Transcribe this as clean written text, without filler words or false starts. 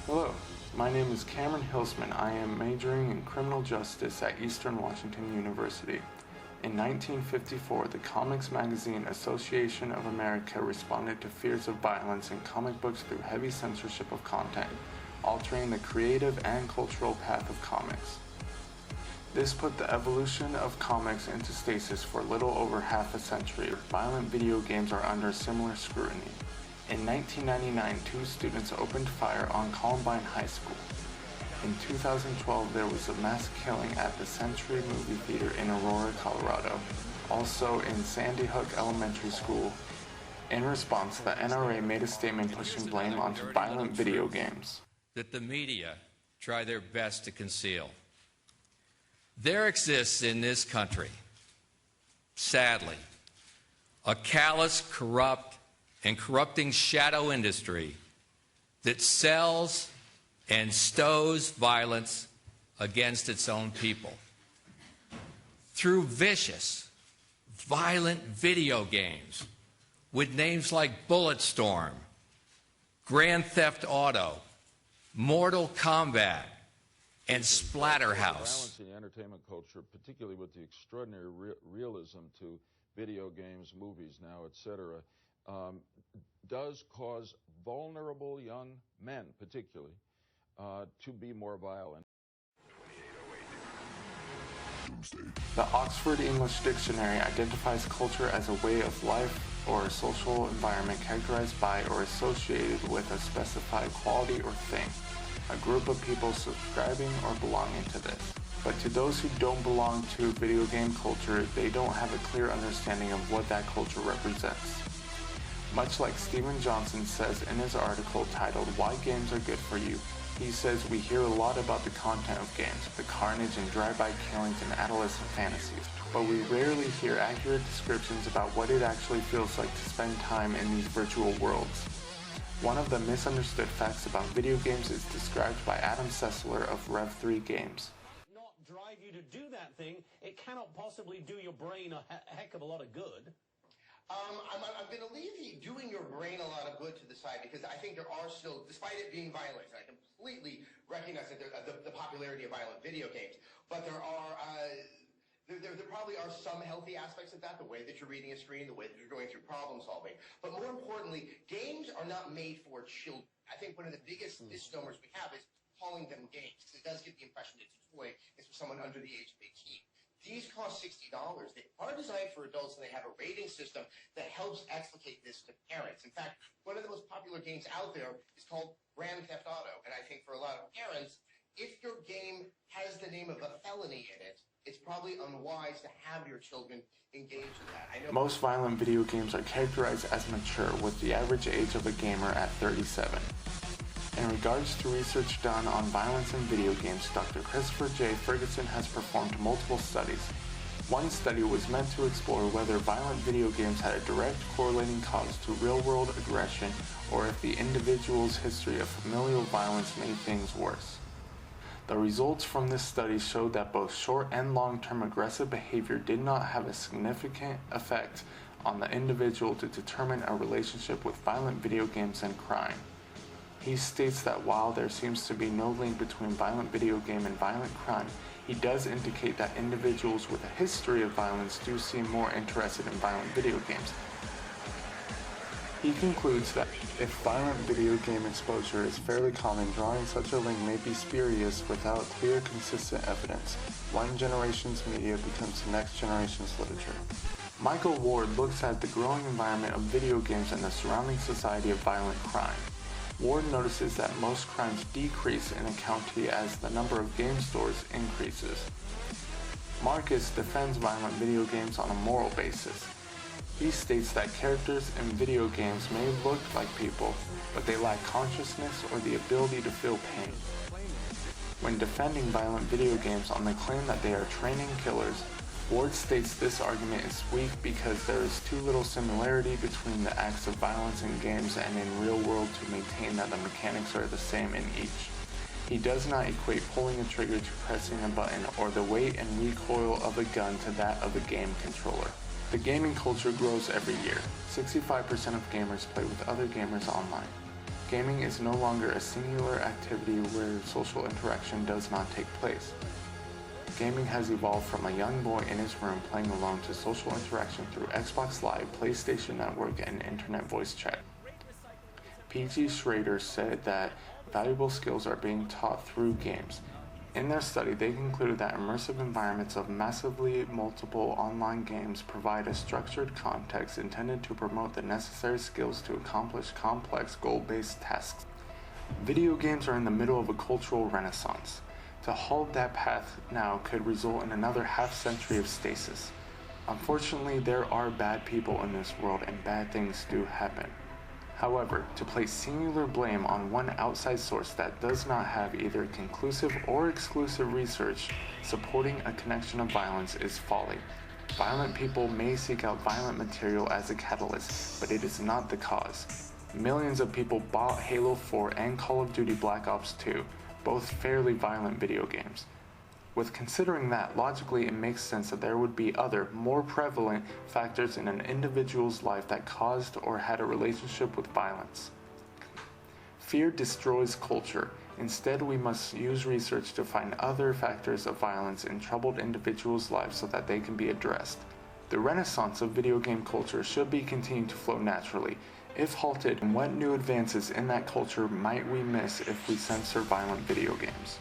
Hello, my name is Cameron Hilsman. I am majoring in criminal justice at Eastern Washington University. In 1954, the Comics Magazine Association of America responded to fears of violence in comic books through heavy censorship of content, altering the creative and cultural path of comics. This put the evolution of comics into stasis for little over half a century. Violent video games are under similar scrutiny. In 1999, 2 students opened fire on Columbine High School. In 2012, there was a mass killing at the Century Movie Theater in Aurora, Colorado. Also in Sandy Hook Elementary School. In response, the NRA made a statement pushing blame onto violent video games that the media try their best to conceal. There exists in this country, sadly, a callous, corrupt, and corrupting shadow industry that sells and stows violence against its own people through vicious, violent video games with names like Bulletstorm, Grand Theft Auto, Mortal Kombat, and Splatterhouse. Balancing entertainment culture, particularly with the extraordinary realism to video games, movies now, etc., does cause vulnerable young men, particularly, to be more violent. The Oxford English Dictionary identifies culture as a way of life or a social environment characterized by or associated with a specified quality or thing, a group of people subscribing or belonging to this. But to those who don't belong to video game culture, they don't have a clear understanding of what that culture represents. Much like Steven Johnson says in his article titled "Why Games Are Good for You," he says we hear a lot about the content of games, the carnage and drive-by killings and adolescent fantasies, but we rarely hear accurate descriptions about what it actually feels like to spend time in these virtual worlds. One of the misunderstood facts about video games is described by Adam Sessler of Rev3 Games. Not drive you to do that thing, it cannot possibly do your brain a heck of a lot of good. I'm going to leave doing your brain a lot of good to the side because I think there are still, despite it being violent, and I completely recognize that the popularity of violent video games, but there probably are some healthy aspects of that, the way that you're reading a screen, the way that you're going through problem solving. But more importantly, games are not made for children. I think one of the biggest misnomers we have is calling them games, because it does give the impression that it's a toy, it's for someone under the age of 18. These cost $60. They are designed for adults, and they have a rating system that helps explicate this to parents. In fact, one of the most popular games out there is called Grand Theft Auto. And I think for a lot of parents, if your game has the name of a felony in it, it's probably unwise to have your children engage in that. Most violent video games are characterized as mature, with the average age of a gamer at 37. In regards to research done on violence in video games, Dr. Christopher J. Ferguson has performed multiple studies. One study was meant to explore whether violent video games had a direct correlating cause to real-world aggression or if the individual's history of familial violence made things worse. The results from this study showed that both short and long-term aggressive behavior did not have a significant effect on the individual to determine a relationship with violent video games and crime. He states that while there seems to be no link between violent video game and violent crime, he does indicate that individuals with a history of violence do seem more interested in violent video games. He concludes that if violent video game exposure is fairly common, drawing such a link may be spurious without clear, consistent evidence. One generation's media becomes the next generation's literature. Michael Ward looks at the growing environment of video games and the surrounding society of violent crime. Ward notices that most crimes decrease in a county as the number of game stores increases. Marcus defends violent video games on a moral basis. He states that characters in video games may look like people, but they lack consciousness or the ability to feel pain. When defending violent video games on the claim that they are training killers, Ward states this argument is weak because there is too little similarity between the acts of violence in games and in real world to maintain that the mechanics are the same in each. He does not equate pulling a trigger to pressing a button or the weight and recoil of a gun to that of a game controller. The gaming culture grows every year. 65% of gamers play with other gamers online. Gaming is no longer a singular activity where social interaction does not take place. Gaming has evolved from a young boy in his room playing alone to social interaction through Xbox Live, PlayStation Network, and internet voice chat. P.G. Schrader said that valuable skills are being taught through games. In their study, they concluded that immersive environments of massively multiple online games provide a structured context intended to promote the necessary skills to accomplish complex goal-based tasks. Video games are in the middle of a cultural renaissance. To halt that path now could result in another half-century of stasis. Unfortunately, there are bad people in this world and bad things do happen. However, to place singular blame on one outside source that does not have either conclusive or exclusive research supporting a connection of violence is folly. Violent people may seek out violent material as a catalyst, but it is not the cause. Millions of people bought Halo 4 and Call of Duty Black Ops 2, both fairly violent video games. With considering that, logically it makes sense that there would be other, more prevalent factors in an individual's life that caused or had a relationship with violence. Fear destroys culture. Instead, we must use research to find other factors of violence in troubled individuals' lives so that they can be addressed. The renaissance of video game culture should be continuing to flow naturally. If halted, what new advances in that culture might we miss if we censor violent video games?